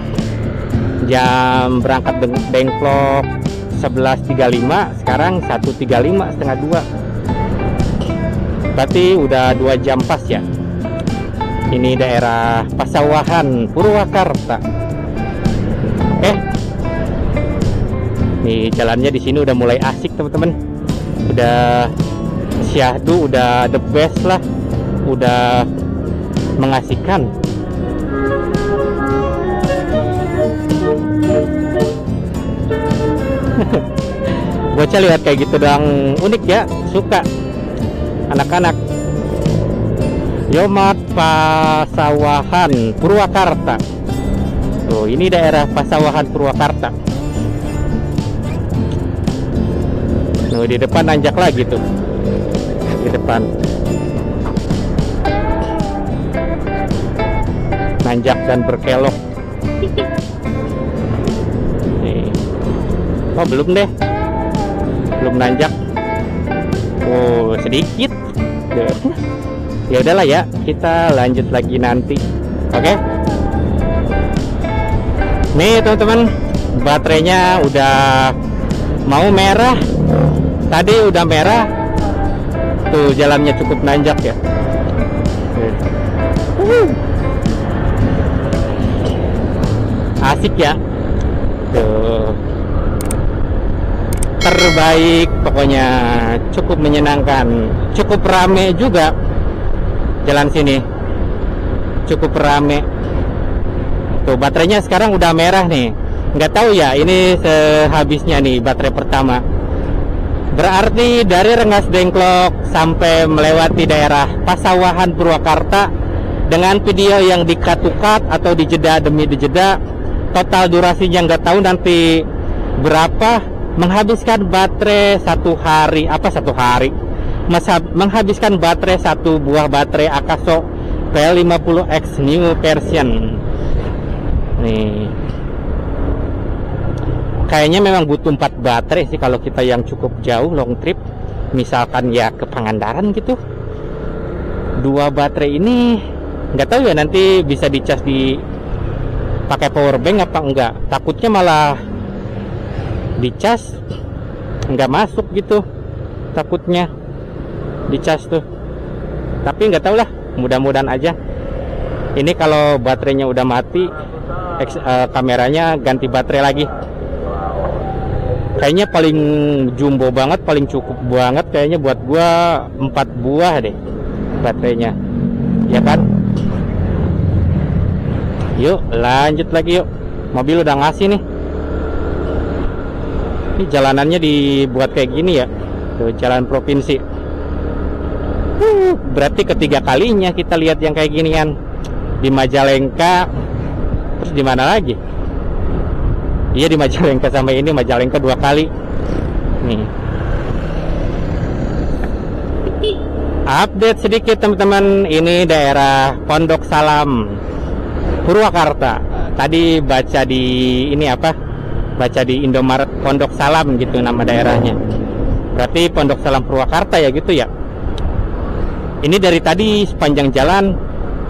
Jam berangkat Dengklok 11.35, sekarang 1.35, setengah 2. Berarti udah 2 jam pas ya. Ini daerah Pasawahan, Purwakarta. Nih jalannya di sini udah mulai asik teman-teman. Udah syahdu, udah the best lah, udah mengasihkan. Bocah lihat kayak gitu doang unik ya, suka anak-anak. Yomat Pasawahan Purwakarta. Tuh ini daerah Pasawahan Purwakarta. Tuh, di depan nanjak lagi tuh, di depan nanjak dan berkelok. Nih. Oh belum deh, belum nanjak. Oh sedikit. Ya udahlah ya, kita lanjut lagi nanti. Oke. Nih teman-teman, baterainya udah mau merah. Tadi udah merah. Tuh jalannya cukup nanjak ya. Asik ya. Tuh. Terbaik pokoknya, cukup menyenangkan, cukup rame juga jalan sini. Cukup rame. Tuh baterainya sekarang udah merah nih. Nggak tahu ya ini sehabisnya nih baterai pertama. Berarti dari Rengas Dengklok sampai melewati daerah Pasawahan Purwakarta dengan video yang dikatukat atau dijeda demi dijeda, total durasinya nggak tahu nanti berapa, menghabiskan baterai satu hari, menghabiskan baterai satu buah baterai Akaso P50X new version nih. Kayaknya memang butuh 4 baterai sih kalau kita yang cukup jauh long trip, misalkan ya ke Pangandaran gitu. 2 baterai ini nggak tahu ya nanti bisa dicas di pakai power bank apa enggak. Takutnya malah dicas nggak masuk gitu, takutnya dicas tuh. Tapi nggak tahu lah, mudah-mudahan aja. Ini kalau baterainya udah mati kameranya ganti baterai lagi. Kayaknya paling jumbo banget, paling cukup banget kayaknya buat gua 4 buah deh baterainya, ya kan? Yuk lanjut lagi yuk. Mobil udah ngasih nih. Ini jalanannya dibuat kayak gini ya, tuh jalan provinsi. Berarti ketiga kalinya kita lihat yang kayak ginian di Majalengka. Terus di mana lagi? Iya di Majalengka sama ini, Majalengka 2 kali. Nih. Update sedikit teman-teman, ini daerah Pondok Salam, Purwakarta. Tadi baca di ini apa? Baca di Indomaret Pondok Salam gitu nama daerahnya. Berarti Pondok Salam Purwakarta ya gitu ya. Ini dari tadi sepanjang jalan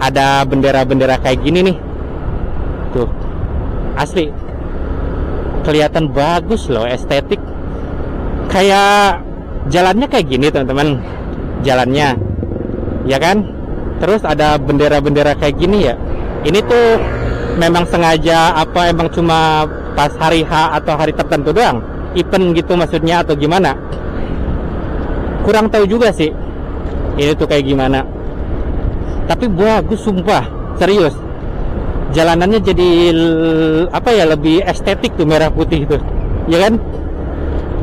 ada bendera-bendera kayak gini nih. Tuh. Asli kelihatan bagus loh, estetik. Kayak jalannya kayak gini teman-teman, jalannya ya kan. Terus ada bendera-bendera kayak gini ya. Ini tuh memang sengaja apa emang cuma pas hari H atau hari tertentu doang, event gitu maksudnya atau gimana, kurang tahu juga sih ini tuh kayak gimana. Tapi bagus sumpah, serius. Jalanannya jadi apa ya, lebih estetik tuh merah putih itu, ya kan?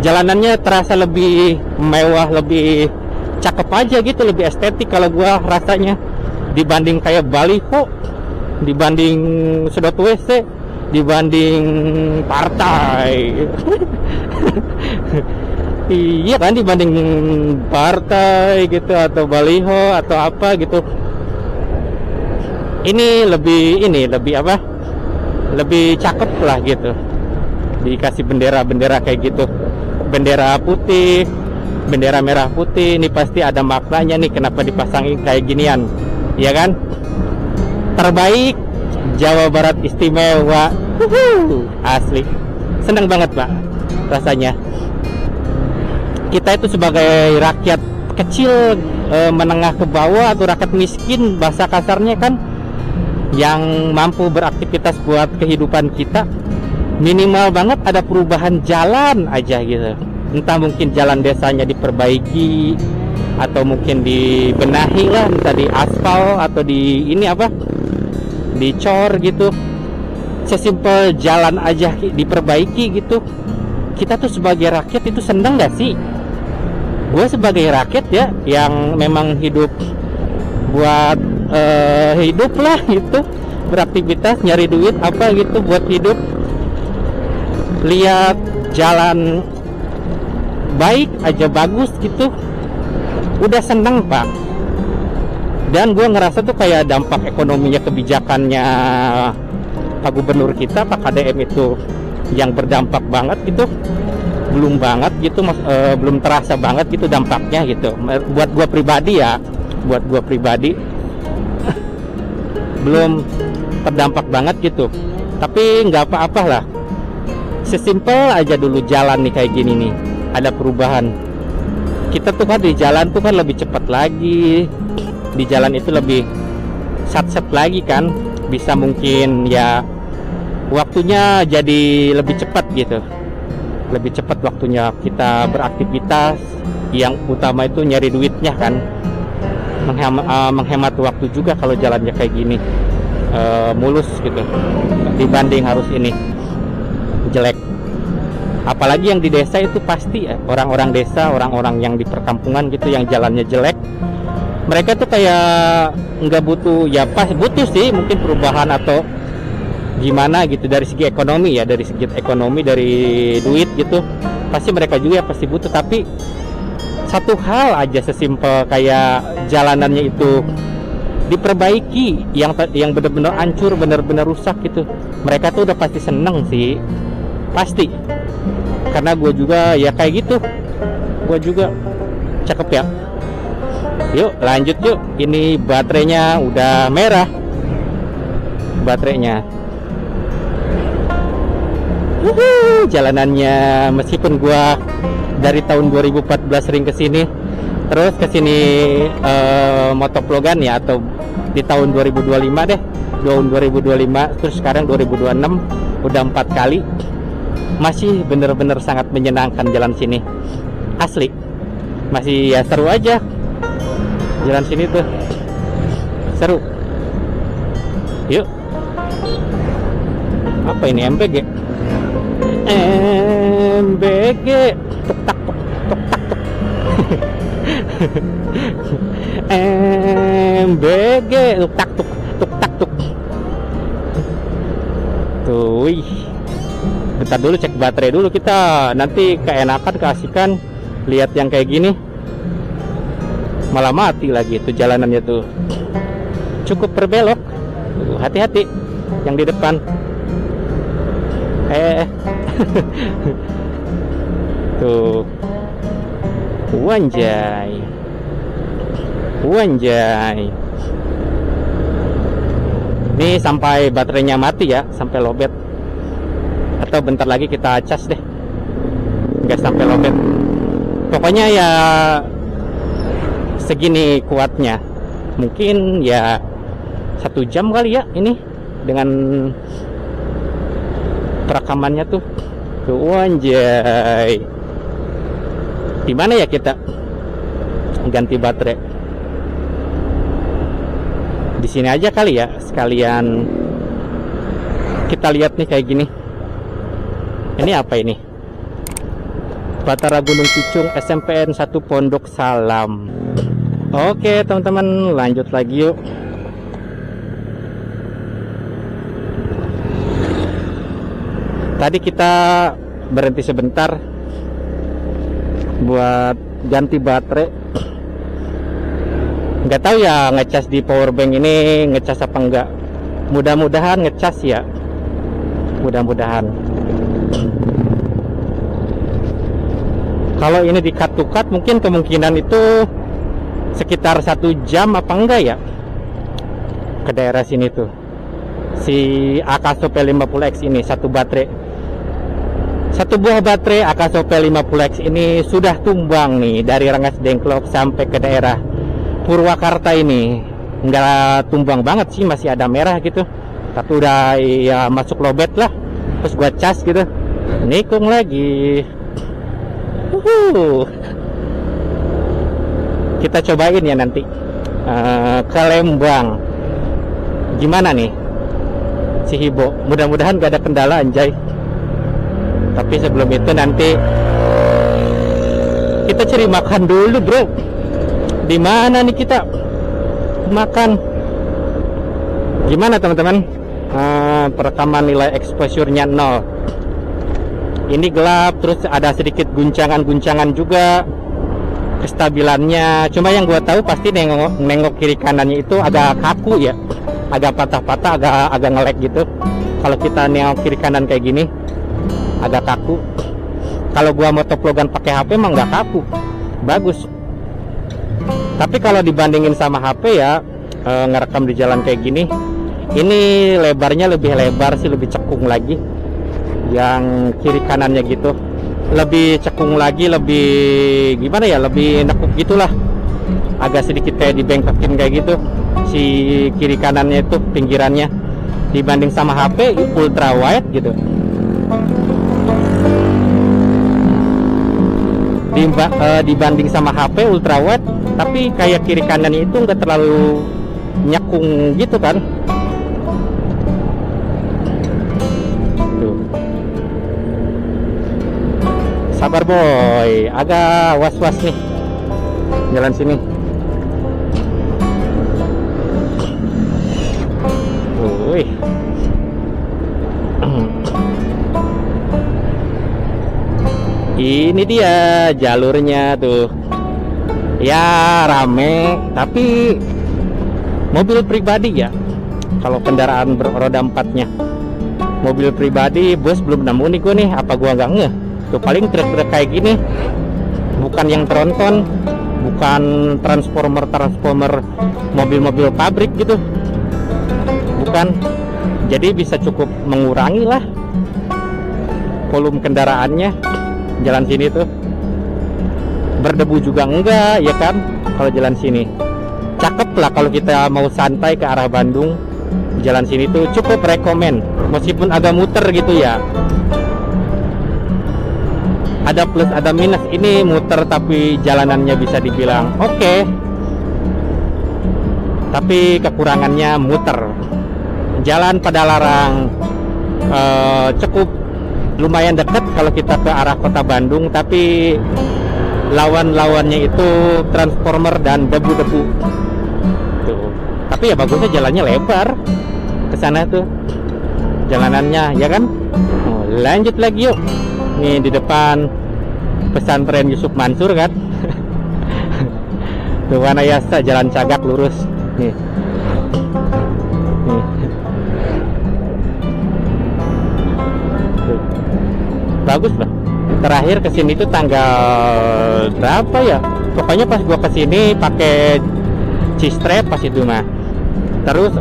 Jalanannya terasa lebih mewah, lebih cakep aja gitu, lebih estetik kalau gua rasanya dibanding kayak baliho, dibanding sedot WC, dibanding partai. Iya kan, dibanding partai gitu atau baliho atau apa gitu. Ini lebih apa? Lebih cakep lah gitu. Dikasih bendera-bendera kayak gitu. Bendera putih, bendera merah putih, ini pasti ada maknanya nih kenapa dipasangin kayak ginian. Iya kan? Terbaik Jawa Barat istimewa. Asli. Senang banget, Pak, rasanya. Kita itu sebagai rakyat kecil, menengah ke bawah atau rakyat miskin bahasa kasarnya kan, yang mampu beraktivitas buat kehidupan kita, minimal banget ada perubahan jalan aja gitu. Entah mungkin jalan desanya diperbaiki atau mungkin dibenahi lah, entah di aspal atau di ini apa, dicor gitu. Sesimpel jalan aja diperbaiki gitu. Kita tuh sebagai rakyat itu seneng gak sih? Gue sebagai rakyat ya, yang memang hidup buat hidup lah gitu, beraktivitas nyari duit apa gitu buat hidup, lihat jalan baik aja bagus gitu udah seneng, Pak. Dan gue ngerasa tuh kayak dampak ekonominya kebijakannya Pak Gubernur kita, Pak KDM itu yang berdampak banget gitu, belum banget gitu belum terasa banget gitu dampaknya gitu. Buat gue pribadi ya, buat gue pribadi belum terdampak banget gitu. Tapi nggak apa-apa lah, sesimpel aja dulu jalan nih kayak gini nih, ada perubahan. Kita tuh kan di jalan tuh kan lebih cepat lagi, di jalan itu lebih sat-sat lagi kan, bisa mungkin ya waktunya jadi lebih cepat gitu, lebih cepat waktunya kita beraktivitas. Yang utama itu nyari duitnya kan, menghemat waktu juga kalau jalannya kayak gini, mulus gitu, dibanding harus ini jelek. Apalagi yang di desa itu pasti ya, orang-orang desa, orang-orang yang di perkampungan gitu yang jalannya jelek, mereka tuh kayak nggak butuh, ya pas butuh sih mungkin perubahan atau gimana gitu dari segi ekonomi ya, dari segi ekonomi, dari duit gitu pasti mereka juga pasti butuh. Tapi satu hal aja sesimpel kayak jalanannya itu diperbaiki, yang benar-benar hancur, benar-benar rusak gitu, mereka tuh udah pasti seneng sih, pasti. Karena gue juga ya kayak gitu, gue juga cakep ya. Yuk lanjut yuk, ini baterainya udah merah, baterainya. Jalanannya meskipun gue dari tahun 2014 sering kesini, terus kesini motovlogan ya, atau di tahun 2025 deh tahun 2025, terus sekarang 2026, udah 4 kali. Masih bener-bener sangat menyenangkan jalan sini, asli. Masih ya seru aja jalan sini tuh, seru. Yuk, apa ini, MBG? MBG, tuk tak tuk, tuk tak tuk. MBG, tuk tak tuk, tuk tak tuk. Tuh, wih. Bentar dulu, cek baterai dulu kita, nanti keenakan, keasikan lihat yang kayak gini. Malah mati lagi tuh jalanannya tuh. Cukup berbelok. Hati-hati yang di depan. Tuh. Wanjay. Wanjay. Ini sampai baterainya mati ya, sampai lowbat. Atau bentar lagi kita cas deh, nggak sampai lowbat. Pokoknya ya segini kuatnya, mungkin ya 1 jam kali ya ini dengan perekamannya tuh. Anjay, di mana ya kita ganti baterai? Di sini aja kali ya, sekalian kita lihat nih kayak gini. Ini apa ini? Batara Gunung Pucung SMPN 1 Pondok Salam. Oke teman-teman, lanjut lagi yuk. Tadi kita berhenti sebentar buat ganti baterai. Nggak tahu ya ngecas di powerbank ini ngecas apa enggak. Mudah-mudahan ngecas ya, mudah-mudahan. Kalau ini di cut to cut, mungkin kemungkinan itu sekitar 1 jam apa enggak ya ke daerah sini tuh. Si Akaso P50X ini satu baterai, satu buah baterai Akaso P50X ini sudah tumbang nih dari Rengas Dengklok sampai ke daerah Purwakarta ini. Enggak tumbang banget sih, masih ada merah gitu, tapi udah ya masuk lowbat lah. Terus gua cas gitu, nikung lagi. Kita cobain ya nanti ke Lembang gimana nih si Hibo. Mudah-mudahan gak ada kendala anjay. Tapi sebelum itu nanti kita cari makan dulu bro. Di mana nih kita makan? Gimana teman-teman? Perekaman nilai exposure-nya 0. Ini gelap, terus ada sedikit guncangan-guncangan juga. Kestabilannya, cuma yang gua tahu pasti nengok kiri kanannya itu agak kaku ya, agak patah-patah, agak nge-lag gitu. Kalau kita nengok kiri kanan kayak gini agak kaku. Kalau gua motovlogan pakai HP emang nggak kaku, bagus. Tapi kalau dibandingin sama HP ya, ngerekam di jalan kayak gini, ini lebarnya lebih lebar sih, lebih cekung lagi. Yang kiri kanannya gitu lebih cekung lagi, lebih gimana ya, lebih nekuk gitulah, agak sedikit kayak dibengkekin kayak gitu si kiri kanannya itu pinggirannya, dibanding sama HP ultra wide gitu. Dibanding sama HP ultra wide, tapi kayak kiri kanannya itu nggak terlalu nyekung gitu kan. Sabar boy, agak was-was nih jalan sini. Wih. Ini dia jalurnya tuh. Ya rame, tapi mobil pribadi ya. Kalau kendaraan beroda 4-nya, mobil pribadi bus belum nemu nih gue nih, apa gua nggak ngeh. Tuh paling truk-truk kayak gini, bukan yang tronton, bukan transformer mobil-mobil pabrik gitu, bukan. Jadi bisa cukup mengurangi lah volume kendaraannya jalan sini tuh. Berdebu juga enggak ya kan kalau jalan sini. Cakep lah kalau kita mau santai ke arah Bandung, Jalan sini tuh cukup rekomen, meskipun agak muter gitu ya. Ada plus ada minus, ini muter tapi jalanannya bisa dibilang oke. Tapi kekurangannya muter. Jalan Padalarang cukup lumayan dekat kalau kita ke arah kota Bandung, tapi lawan-lawannya itu transformer dan debu-debu tuh. Tapi ya bagusnya jalannya lebar ke sana tuh jalanannya, ya kan. Lanjut lagi yuk. Nih di depan pesantren Yusuf Mansur kan. Tuh Wanayasa, jalan Cagak lurus nih. Nih. Tuh. Bagus loh. Terakhir kesini tuh tanggal berapa ya? Pokoknya pas gua kesini pakai Cistrap pas itu mah. Terus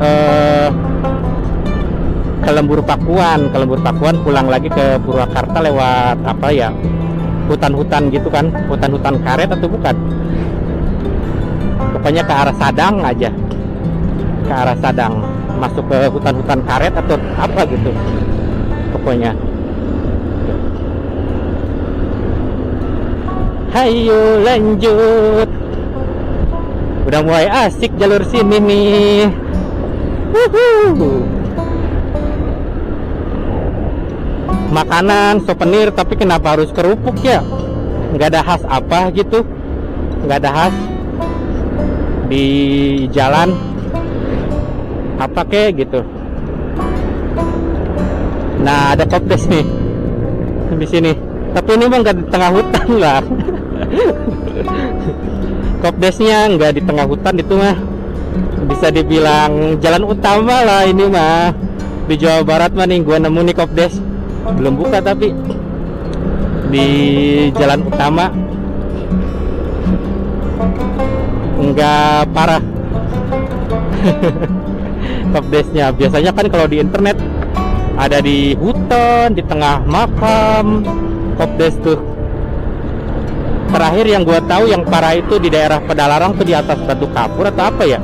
ke Lembur Pakuan pulang lagi ke Purwakarta lewat apa ya? Hutan-hutan gitu kan? Hutan-hutan karet atau bukan? Pokoknya ke arah Sadang aja. Ke arah Sadang, masuk ke hutan-hutan karet atau apa gitu. Pokoknya. Hayo lanjut. Udah mulai asik jalur sini nih. Wuhu. Makanan, souvenir, tapi kenapa harus kerupuk ya? Nggak ada khas apa gitu? Nggak ada khas di jalan apa kek gitu. Nah ada kopdes nih di sini. Tapi ini mah nggak di tengah hutan lah. Kopdesnya nggak di tengah hutan, itu mah bisa dibilang jalan utama lah ini mah. Di Jawa Barat mah nih gua nemu nih kopdes. Belum buka tapi di jalan utama nggak parah. Kopdesnya biasanya kan kalau di internet ada di hutan, di tengah makam. Kopdes tuh terakhir yang gua tahu yang parah itu di daerah Padalarang tuh, di atas Batu Kapur atau apa ya,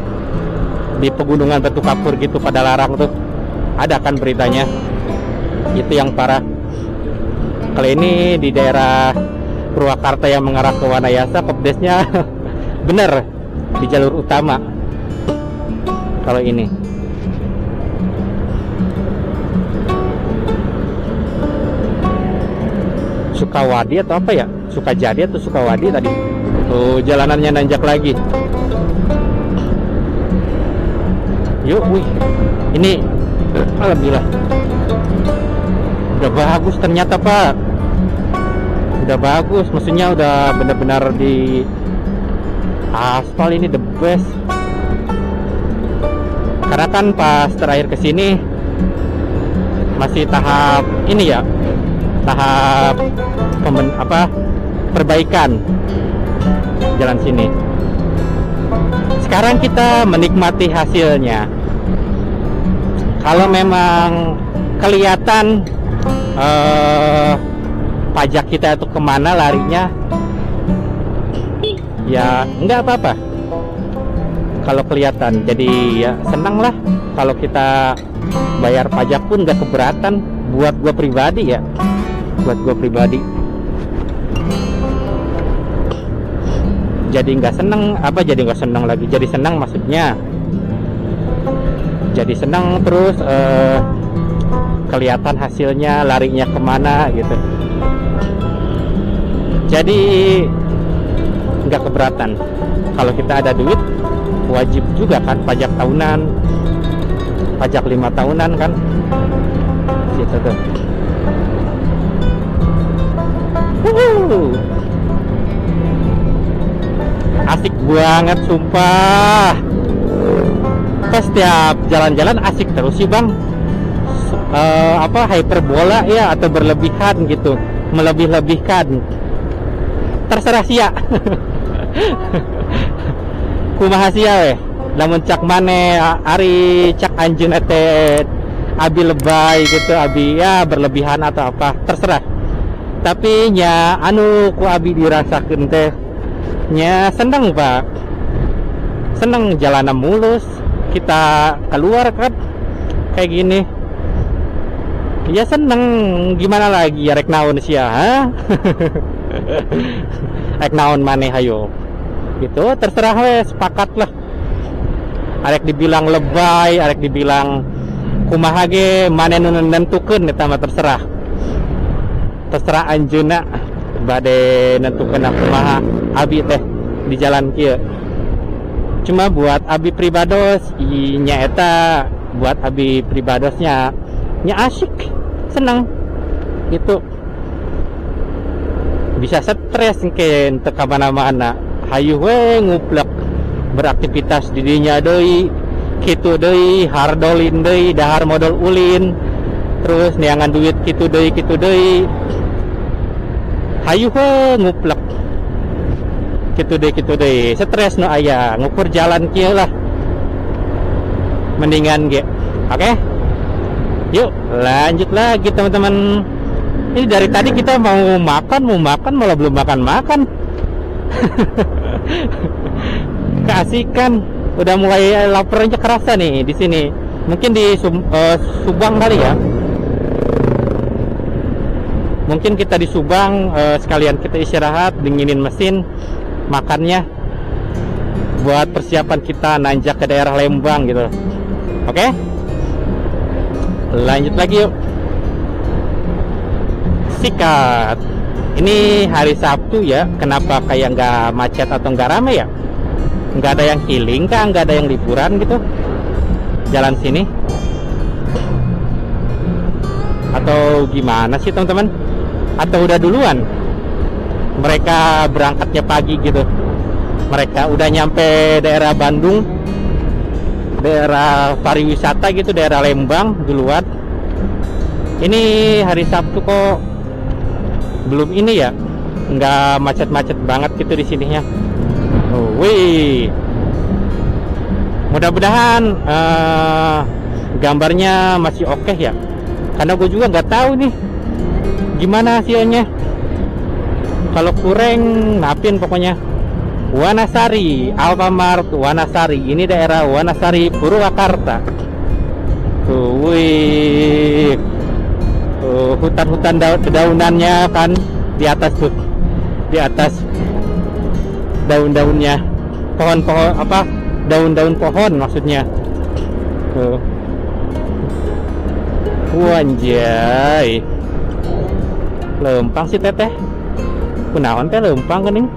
di pegunungan Batu Kapur gitu. Padalarang tuh ada kan beritanya, itu yang parah. Kalau ini di daerah Purwakarta yang mengarah ke Wanayasa, kopdesnya bener di jalur utama. Kalau ini Sukawadi atau apa ya? Sukajadi atau Sukawadi tadi. Tuh jalanannya nanjak lagi. Yuk, wih. Ini alhamdulillah. Udah bagus ternyata, Pak. Udah bagus, maksudnya udah benar-benar di aspal, ini the best. Karena kan pas terakhir kesini masih tahap ini ya, tahap perbaikan jalan sini. Sekarang kita menikmati hasilnya. Kalau memang kelihatan pajak kita itu kemana larinya, ya nggak apa-apa. Kalau kelihatan, jadi ya senang lah. Kalau kita bayar pajak pun nggak keberatan. Buat gua pribadi ya, buat gue pribadi jadi nggak seneng, jadi nggak seneng lagi, jadi senang maksudnya, jadi senang terus kelihatan hasilnya larinya kemana gitu, jadi nggak keberatan. Kalau kita ada duit wajib juga kan pajak tahunan, pajak 5 tahunan kan gitu tuh. Asik banget sumpah. Pas setiap jalan-jalan asik terus sih bang. Hyperbola ya, atau berlebihan gitu, melebih-lebihkan. Terserah sia. Kumaha sia weh. Lamun cak mane ari cak anjeun teh abi lebay gitu, abi ya berlebihan atau apa, terserah. Tapi nya anu ku abi dirasakeun teh nya seneng Pak, seneng jalanan mulus, kita keluar kan kayak gini. Ya seneng, gimana lagi ya, rek naon sih ya, ha? Rek naon maneh hayo. Gitu, terserah we, sepakat lah. Arek dibilang lebay, arek dibilang kumaha ge, maneh nu nentukeun eta mah terserah. Terserah anjeunna bade nentukeun kumaha abi teh di jalan kieu. Cuma buat abi pribados nya eta, buat abi pribadosnya nya asik, senang gitu, bisa stres mungkin teu ka mana-mana, hayu we nguplek beraktivitas di dinya deui kitu deui, hardolin deui, dahar modal ulin, terus neangan duit kitu deui, hayu we nguplek kitu deui, stres no aya, ngukur jalan kieu lah mendingan ge. Oke? Yuk lanjut lagi teman-teman. Ini dari tadi kita mau makan malah belum makan. Keasikan, udah mulai laparnya kerasa nih di sini. Mungkin di Subang kali ya. Mungkin kita di Subang sekalian kita istirahat, dinginin mesin, makannya buat persiapan kita nanjak ke daerah Lembang gitu. Oke? Lanjut lagi yuk. Sikat. Ini hari Sabtu ya, kenapa kayak nggak macet atau nggak rame ya? Nggak ada yang healing kah? Nggak ada yang liburan gitu? Jalan sini? Atau gimana sih teman-teman? Atau udah duluan? Mereka berangkatnya pagi gitu. Mereka udah nyampe daerah Bandung, daerah pariwisata gitu, daerah Lembang duluan. Ini hari Sabtu kok belum ini ya, nggak macet-macet banget gitu di sininya. Oh, wih, mudah-mudahan gambarnya masih oke ya, karena gue juga nggak tahu nih gimana hasilnya. Kalau kurang napin pokoknya. Wanasari, Alfamart Wanasari, ini daerah Wanasari Purwakarta. Wih, hutan-hutan daunannya kan di atas tuh, di atas daun-daunnya, pohon-pohon apa, daun-daun pohon maksudnya. Wanjay, lempang sih teteh, kunaon teh lempang kening.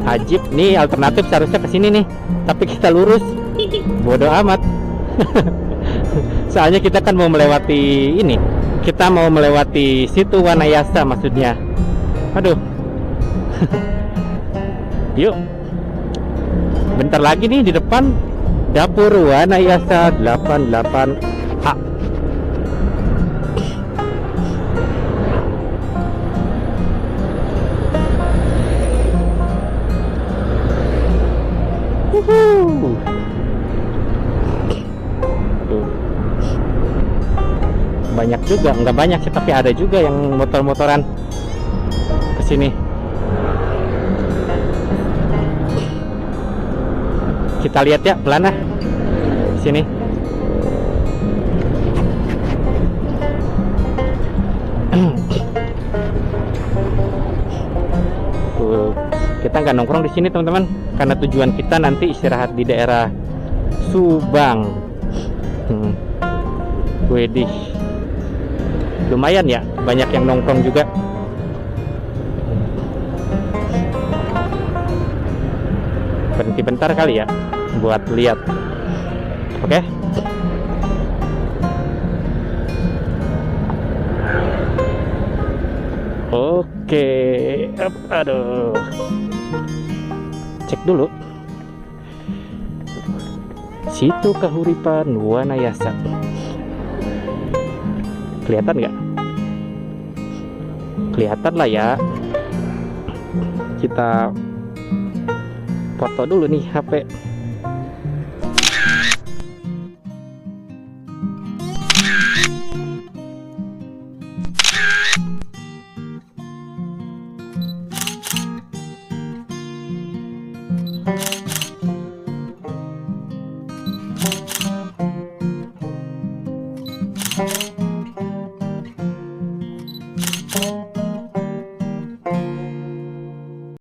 Ajib nih, alternatif seharusnya ke sini nih, tapi kita lurus. Bodoh amat. Soalnya kita kan mau melewati ini. Kita mau melewati situ Wanayasa maksudnya. Aduh. Yuk. Bentar lagi nih di depan dapur Wanayasa 88A. Banyak juga, nggak banyak sih, tapi ada juga yang motor-motoran kesini. Kita lihat ya, pelan lah sini. Kita nggak nongkrong di sini teman-teman, karena tujuan kita nanti istirahat di daerah Subang. Wedih, lumayan ya, banyak yang nongkrong juga. Berhenti bentar kali ya buat lihat. Oke. Oke. Aduh, cek dulu situ Kahuripan Wanayasa. Kelihatan nggak? Kelihatan lah ya. Kita foto dulu nih HP.